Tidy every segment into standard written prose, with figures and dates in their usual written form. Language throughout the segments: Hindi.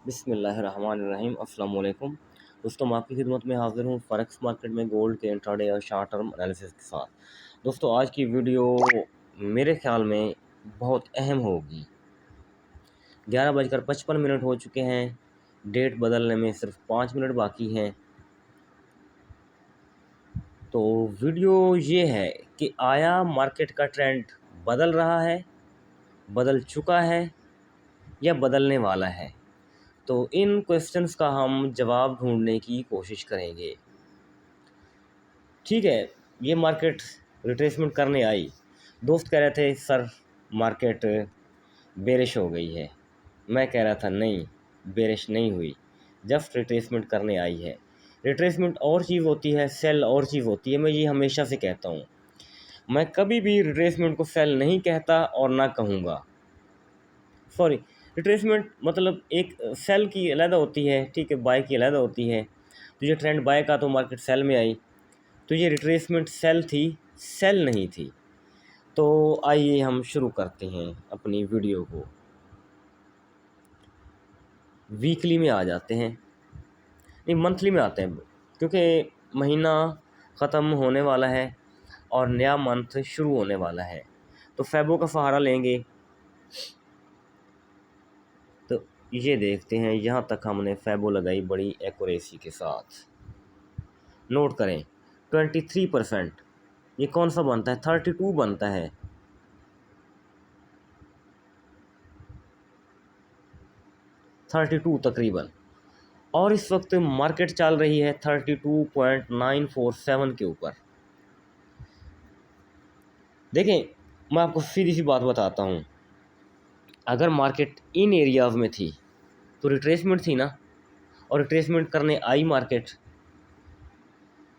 बिस्मिल्लाहिर्रहमानिर्रहीम अस्सलाम वालेकुम दोस्तों, मैं आपकी खिदमत में हाज़िर हूँ फॉरेक्स मार्केट में गोल्ड के इंट्राडे और शॉर्ट टर्म एनालिसिस के साथ। दोस्तों, आज की वीडियो मेरे ख्याल में बहुत अहम होगी। 11:55 हो चुके हैं, डेट बदलने में सिर्फ 5 मिनट बाकी हैं। तो वीडियो ये है कि आया मार्केट का ट्रेंड बदल रहा है, बदल चुका है या बदलने वाला है। तो इन क्वेश्चंस का हम जवाब ढूंढने की कोशिश करेंगे। ठीक है, ये मार्केट रिट्रेसमेंट करने आई। दोस्त कह रहे थे सर मार्केट बेरिश हो गई है। मैं कह रहा था नहीं, बेरिश नहीं हुई, जस्ट रिट्रेसमेंट करने आई है। रिट्रेसमेंट और चीज़ होती है, सेल और चीज़ होती है। मैं ये हमेशा से कहता हूँ, मैं कभी भी रिट्रेसमेंट को सेल नहीं कहता और ना कहूँगा। सॉरी, रिट्रेसमेंट मतलब एक सेल की अलग होती है, ठीक है, बाय की अलग होती है। तो ये ट्रेंड बाय का तो मार्केट सेल में आई, तो ये रिट्रेसमेंट सेल थी, सेल नहीं थी। तो आइए हम शुरू करते हैं अपनी वीडियो को। वीकली में आ जाते हैं, नहीं मंथली में आते हैं, क्योंकि महीना ख़त्म होने वाला है और नया मंथ शुरू होने वाला है। तो फेबो का सहारा लेंगे। तो ये देखते हैं, यहाँ तक हमने फेबो लगाई बड़ी एक्यूरेसी के साथ। नोट करें 23%। ये कौन सा बनता है? 32 बनता है। 32 तकरीबन। और इस वक्त मार्केट चल रही है 32.947 के ऊपर। देखें, मैं आपको सीधी सी बात बताता हूँ, अगर मार्केट इन एरियाज़ में थी तो रिट्रेसमेंट थी ना, और रिट्रेसमेंट करने आई मार्केट।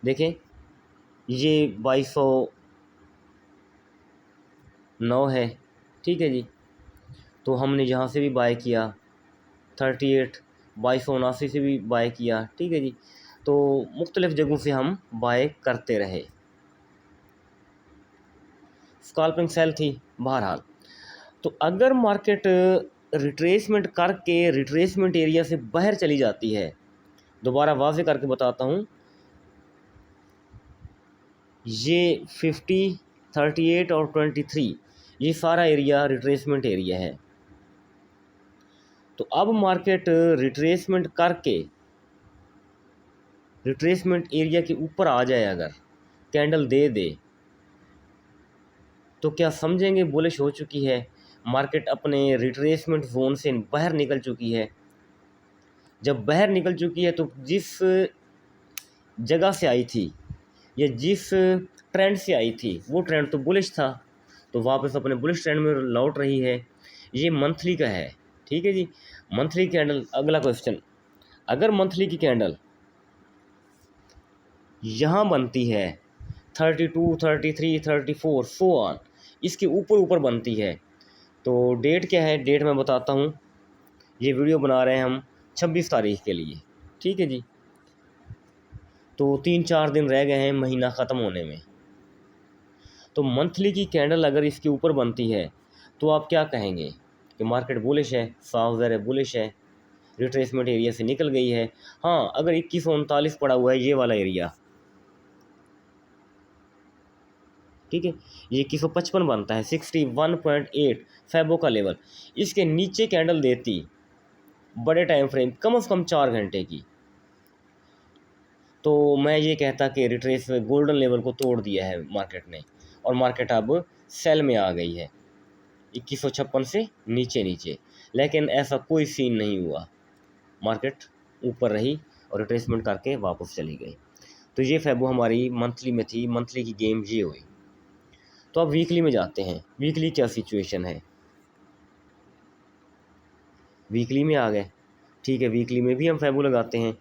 देखें, ये 2209 है, ठीक है जी। तो हमने यहाँ से भी बाय किया, 38 2279 से भी बाय किया, ठीक है जी। तो मुख्तलिफ़ जगहों से हम बाय करते रहे। स्कैल्पिंग सेल थी बहरहाल। तो अगर मार्केट रिट्रेसमेंट करके रिट्रेसमेंट एरिया से बाहर चली जाती है, दोबारा वाज़े करके बताता हूँ, ये 50, 38 और 23 ये सारा एरिया रिट्रेसमेंट एरिया है। तो अब मार्केट रिट्रेसमेंट करके रिट्रेसमेंट एरिया के ऊपर आ जाए, अगर कैंडल दे दे, तो क्या समझेंगे बुलिश हो चुकी है मार्केट, अपने रिट्रेसमेंट जोन से बाहर निकल चुकी है। जब बाहर निकल चुकी है तो जिस जगह से आई थी या जिस ट्रेंड से आई थी वो ट्रेंड तो बुलिश था, तो वापस अपने बुलिश ट्रेंड में लौट रही है। ये मंथली का है, ठीक है जी। मंथली कैंडल, अगला क्वेश्चन, अगर मंथली की कैंडल यहाँ बनती है 32, 33, 34 सो ऑन, इसके ऊपर ऊपर बनती है, तो डेट क्या है? डेट मैं बताता हूँ। ये वीडियो बना रहे हैं हम 26 तारीख के लिए, ठीक है जी। तो 3-4 दिन रह गए हैं महीना ख़त्म होने में। तो मंथली की कैंडल अगर इसके ऊपर बनती है तो आप क्या कहेंगे कि मार्केट बुलिश है, साफ ज़ाहिर है बुलिश है, रिट्रेसमेंट एरिया से निकल गई है। हाँ, अगर 2139 पड़ा हुआ है ये वाला एरिया, ठीक है, ये 2155 बनता है, 61.8 फेबो का लेवल, इसके नीचे कैंडल देती बड़े टाइम फ्रेम कम से कम 4 घंटे की, तो मैं ये कहता कि रिट्रेस गोल्डन लेवल को तोड़ दिया है मार्केट ने, और मार्केट अब सेल में आ गई है 2156 से नीचे नीचे। लेकिन ऐसा कोई सीन नहीं हुआ, मार्केट ऊपर रही और रिट्रेसमेंट करके वापस चली गई। तो ये फेबो हमारी मंथली में थी, मंथली की गेम ये हुई। तो अब वीकली में जाते हैं, वीकली क्या सिचुएशन है। वीकली में आ गए, ठीक है, वीकली में भी हम फेबो लगाते हैं,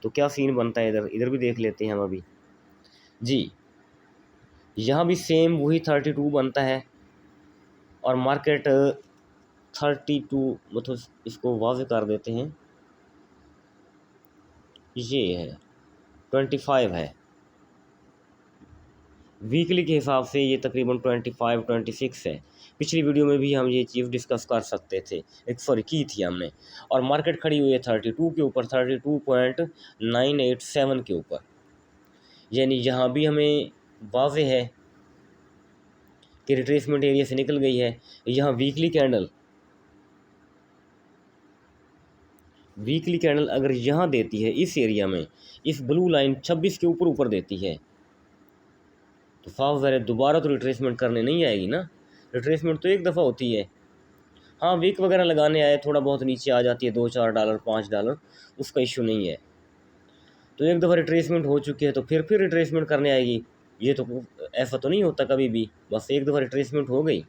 तो क्या सीन बनता है इधर, इधर भी देख लेते हैं हम अभी जी। यहाँ भी सेम वही 32 बनता है और मार्केट 32, मतलब इसको वाज़े कर देते हैं, ये है 25 है। वीकली के हिसाब से ये तकरीबन 25, 26 है। पिछली वीडियो में भी हम ये चीज़ डिस्कस कर सकते थे, की थी हमने। और मार्केट खड़ी हुई है 32 के ऊपर, 32.987 के ऊपर, यानी यहाँ भी हमें वाज़ेह है कि रिट्रेसमेंट एरिया से निकल गई है। यहाँ वीकली कैंडल अगर यहाँ देती है इस एरिया में, इस ब्लू लाइन 26 के ऊपर देती है, तो साफ ज़ाहिर है दोबारा तो रिट्रेसमेंट करने नहीं आएगी ना। रिट्रेसमेंट तो एक दफ़ा होती है। हाँ, वीक वगैरह लगाने आए, थोड़ा बहुत नीचे आ जाती है, $2-4 $5, उसका इशू नहीं है। तो एक दफ़ा रिट्रेसमेंट हो चुकी है तो फिर रिट्रेसमेंट करने आएगी, ये तो ऐसा तो नहीं होता कभी भी। बस एक दफ़ा रिट्रेसमेंट हो गई,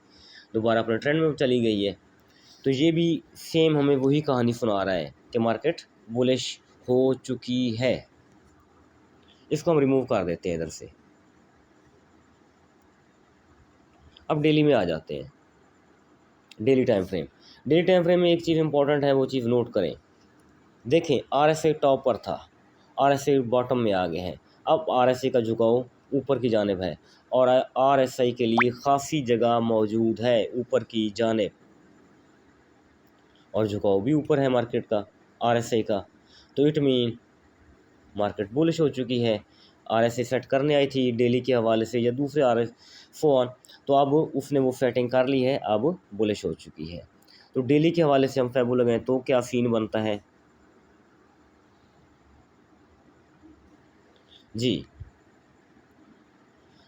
दोबारा अपने ट्रेंड में चली गई है। तो ये भी सेम हमें वही कहानी सुना रहा है कि मार्केट बुलिश हो चुकी है। इसको हम रिमूव कर देते हैं इधर से। अब डेली में आ जाते हैं, डेली टाइम फ्रेम में एक चीज़ इंपॉर्टेंट है, वो चीज़ नोट करें। देखें, RSI टॉप पर था, RSI बॉटम में आ गए हैं। अब RSI का झुकाव ऊपर की जानिब है और RSI के लिए खासी जगह मौजूद है ऊपर की जानिब, और झुकाव भी ऊपर है मार्केट का, RSI का। तो इट मीन मार्केट बुलिश हो चुकी है। RSI सेट करने आई थी डेली के हवाले से या दूसरे RS फोन, तो अब उसने वो सेटिंग कर ली है, अब बुलिश हो चुकी है। तो डेली के हवाले से हम फैबो लगाएं तो क्या सीन बनता है जी।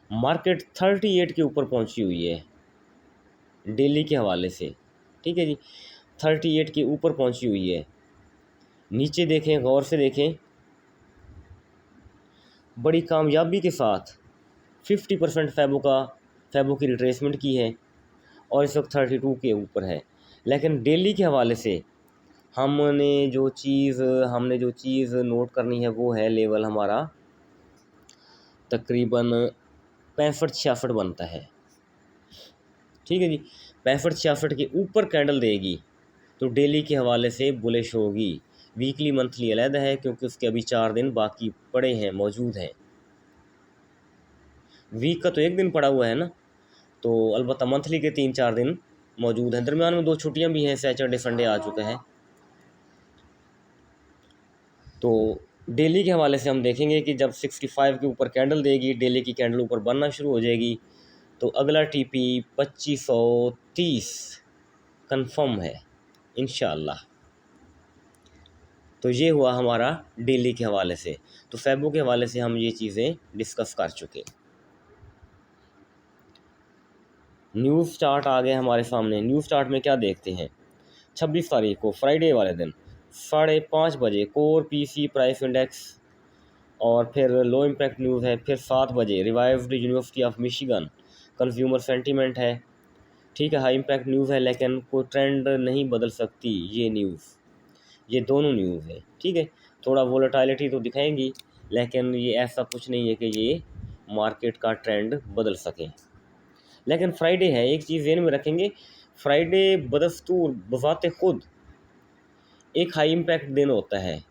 मार्केट 38 के ऊपर पहुंची हुई है डेली के हवाले से, ठीक है जी, 38 के ऊपर पहुंची हुई है। नीचे देखें, गौर से देखें, बड़ी कामयाबी के साथ 50% फैबो की रिट्रेसमेंट की है और इस वक्त 32 के ऊपर है। लेकिन डेली के हवाले से हमने जो चीज़ नोट करनी है वो है लेवल हमारा तकरीबन 65-66 बनता है, ठीक है जी। 65-66 के ऊपर कैंडल देगी तो डेली के हवाले से बुलिश होगी। वीकली मंथली अलग है क्योंकि उसके अभी 4 दिन बाकी पड़े हैं, मौजूद हैं। वीक का तो एक दिन पड़ा हुआ है ना, तो अलबत्ता मंथली के 3-4 दिन मौजूद हैं। दरमियान में 2 छुट्टियां भी हैं, सैटरडे संडे आ चुका है। तो डेली के हवाले से हम देखेंगे कि जब 65 के ऊपर कैंडल देगी, डेली की कैंडल ऊपर बनना शुरू हो जाएगी, तो अगला TP 2530 कंफर्म है इंशाअल्लाह। तो ये हुआ हमारा डेली के हवाले से। तो फैबो के हवाले से हम ये चीज़ें डिस्कस कर चुके। न्यूज़ चार्ट आ गए हमारे सामने। न्यूज़ चार्ट में क्या देखते हैं, 26 तारीख को फ्राइडे वाले दिन 5:30 बजे कोर PC प्राइस इंडेक्स, और फिर लो इम्पैक्ट न्यूज़ है। फिर 7 बजे revived university of Michigan consumer sentiment है, ठीक है। हाई इम्पैक्ट न्यूज़ है लेकिन कोई ट्रेंड नहीं बदल सकती ये न्यूज़, ये दोनों न्यूज़ है, ठीक है। थोड़ा वोलेटिलिटी तो दिखाएंगी लेकिन ये ऐसा कुछ नहीं है कि ये मार्केट का ट्रेंड बदल सकें। लेकिन फ्राइडे है, एक चीज़ ज़हन में रखेंगे, फ्राइडे बदस्तूर बज़ाते खुद एक हाई इम्पैक्ट दिन होता है,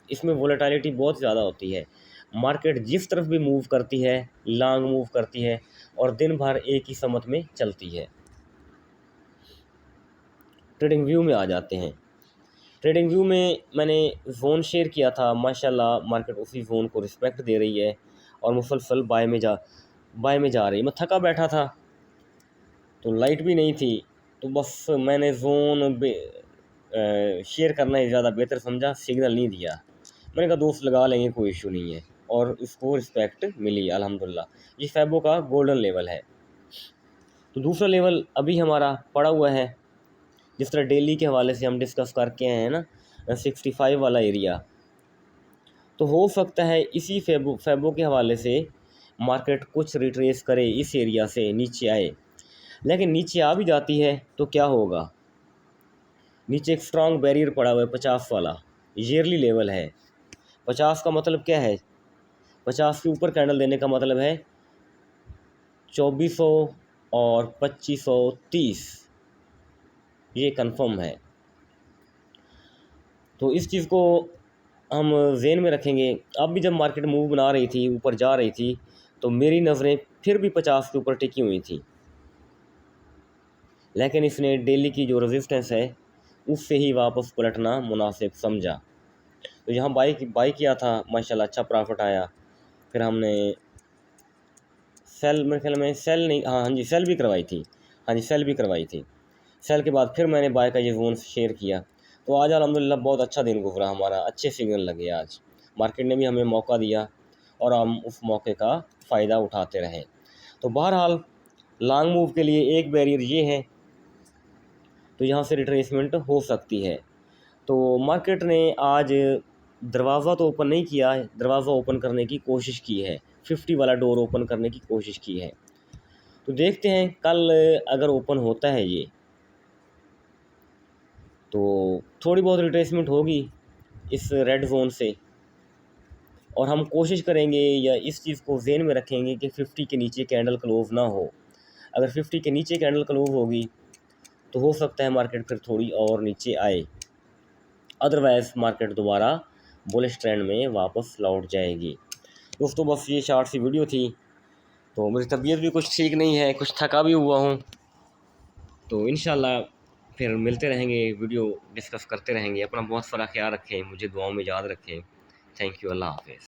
इसमें वोलेटिलिटी बहुत ज़्यादा होती है। मार्केट जिस तरफ भी मूव करती है, लॉन्ग मूव करती है और दिन भर एक ही समत में चलती है। ट्रेडिंग व्यू में आ जाते हैं। ट्रेडिंग व्यू में मैंने जोन शेयर किया था, माशाल्लाह मार्केट उसी जोन को रिस्पेक्ट दे रही है और मुसलसल बाय में जा रही है। मैं थका बैठा था तो लाइट भी नहीं थी, तो बस मैंने जोन शेयर करना ही ज़्यादा बेहतर समझा, सिग्नल नहीं दिया। मैंने कहा दोस्त लगा लेंगे, कोई इशू नहीं है, और इसको रिस्पेक्ट मिली अल्हम्दुलिल्लाह। ये फैबो का गोल्डन लेवल है। तो दूसरा लेवल अभी हमारा पड़ा हुआ है, जिस तरह डेली के हवाले से हम डिस्कस करके आए हैं ना, 65 वाला एरिया। तो हो सकता है इसी फैबो के हवाले से मार्केट कुछ रिट्रेस करे, इस एरिया से नीचे आए। लेकिन नीचे आ भी जाती है तो क्या होगा, नीचे एक स्ट्रॉन्ग बैरियर पड़ा हुआ है 50 वाला, ईयरली लेवल है। 50 का मतलब क्या है, 50 के ऊपर कैंडल देने का मतलब है 2400 और 2530, ये कंफर्म है। तो इस चीज़ को हम ज़हन में रखेंगे। अब भी जब मार्केट मूव बना रही थी, ऊपर जा रही थी, तो मेरी नज़रें फिर भी 50 के ऊपर टिकी हुई थी। लेकिन इसने डेली की जो रेजिस्टेंस है उससे ही वापस पलटना मुनासिब समझा। तो यहाँ बाई किया था, माशाल्लाह अच्छा प्रॉफिट आया। फिर हमने सेल, मेरे ख्याल में सेल नहीं, हाँ हाँ जी सेल भी करवाई थी, हाँ जी सेल भी करवाई थी। सेल के बाद फिर मैंने बाय का ये जोन शेयर किया। तो आज अल्हम्दुलिल्लाह बहुत अच्छा दिन गुजरा हमारा, अच्छे सिग्नल लगे आज, मार्केट ने भी हमें मौका दिया और हम उस मौके का फ़ायदा उठाते रहे। तो बहरहाल लॉन्ग मूव के लिए एक बैरियर ये है, तो यहाँ से रिट्रेसमेंट हो सकती है। तो मार्केट ने आज दरवाज़ा तो ओपन नहीं किया है, दरवाज़ा ओपन करने की कोशिश की है, 50 वाला डोर ओपन करने की कोशिश की है। तो देखते हैं कल अगर ओपन होता है ये, तो थोड़ी बहुत रिट्रेसमेंट होगी इस रेड जोन से, और हम कोशिश करेंगे या इस चीज़ को ज़हन में रखेंगे कि 50 के नीचे कैंडल क्लोज़ ना हो। अगर 50 के नीचे कैंडल क्लोज़ होगी तो हो सकता है मार्केट फिर थोड़ी और नीचे आए, अदरवाइज़ मार्केट दोबारा बुलिश ट्रेंड में वापस लौट जाएगी। दोस्तों बस ये शॉर्ट सी वीडियो थी। तो मेरी तबीयत भी कुछ ठीक नहीं है, कुछ थका भी हुआ हूँ। तो इंशाल्लाह फिर मिलते रहेंगे, वीडियो डिस्कस करते रहेंगे। अपना बहुत सारा ख्याल रखें, मुझे दुआओं में याद रखें। थैंक यू, अल्लाह हाफ़िज़।